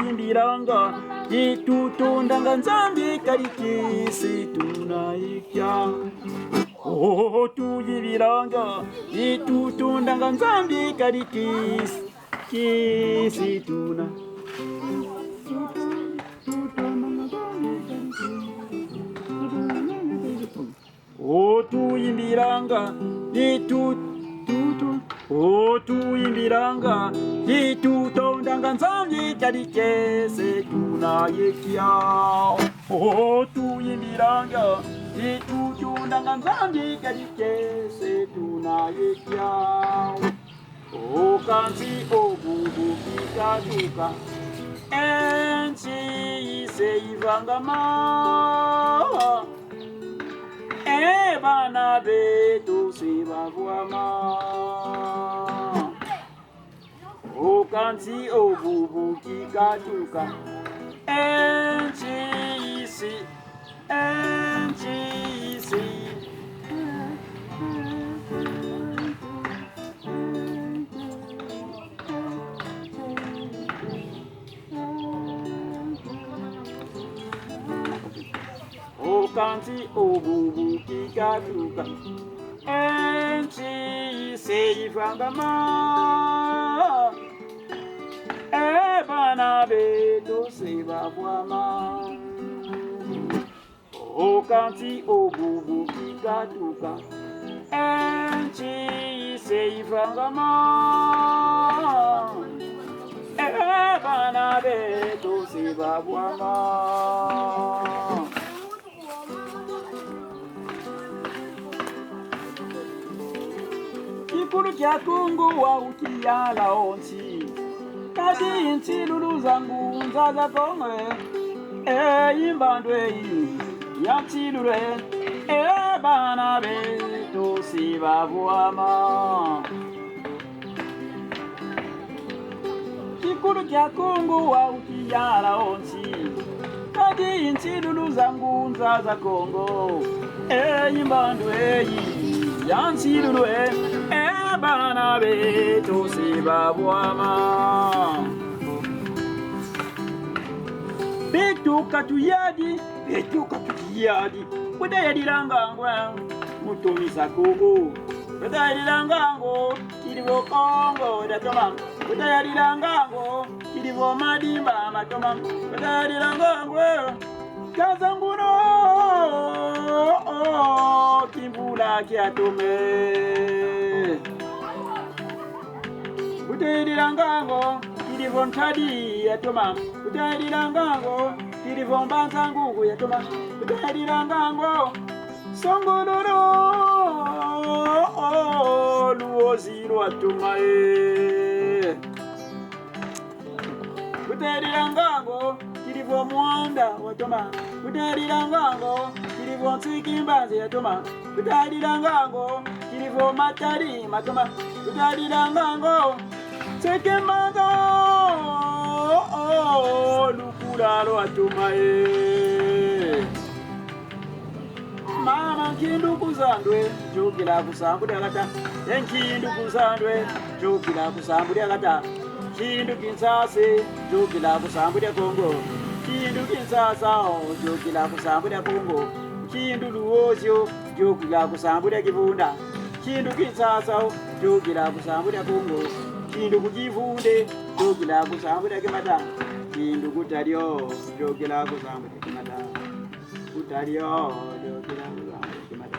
tuyimbiranga yitutondanga nzambi kalikisi tunaikya. Oh, tuyimbiranga yitutondanga nzambi kalikisi kisi tuna. Oh, tuyimbiranga tuyimbiranga yitutondanga nzambi kalikese tunayekya. Oh, tuyimbiranga yitutondanga nzambi kalikese tunayekya. Oh, kanzi obubukikatuka ensi iseyivangama bana betu sibavwama. Okansi obubukikatuka ensi isi Okansi obubukikatuka ensi iseyivangama bana betu sibavwama. Okansi obubukikatuka ensi iseyivangama bana betu sibavwama. Kikulu kya Kongo wa ukiyala onsi kadi inchi lulu zangu nzaza kongwe imbandwe ya chilure bana betu sibavwama. Kikulu kya Kongo wa ukiyala onsi kadi inchi lulu zangu nzaza Kongo imbandwe ya chilure bana betu sibavwama. Betuka tuyadi Udayadilangangwa mutumisa kugu Udayadilangango kilivo Kongo datoma Udayadilangango kilivo madimba matoma Udayadilangango kazanguno kimbula kiatome Udayadilangango kilivo ntadi yatoma Udayadilangango kilivo mbanzangugu yatoma Udayadilangango songoloro luozi lwatuma Udayadilangango kilivo mwanda watoma Udayadilangango kilivo nsikimbanzi yatoma Udayadilangango kilivo matari matoma Udayadilangango sekembanza lukulalo atuma Mama nkindu kuzandwe jukila kusambudya kata enkindu kuzandwe jukila kusambudya kata kindu kinsase jukila kusambudya Kongo kindu kinsasa jukila kusambudya Kongo kindu luozyo jukila kusambudya Kivunda kindu kinsasa jukila kusambudya Kongo kindu kujivunde jukila kusambudya Kimata kindu kutalyo jukila kusambudya Kimata kutalyo jukila kusambudya Kimata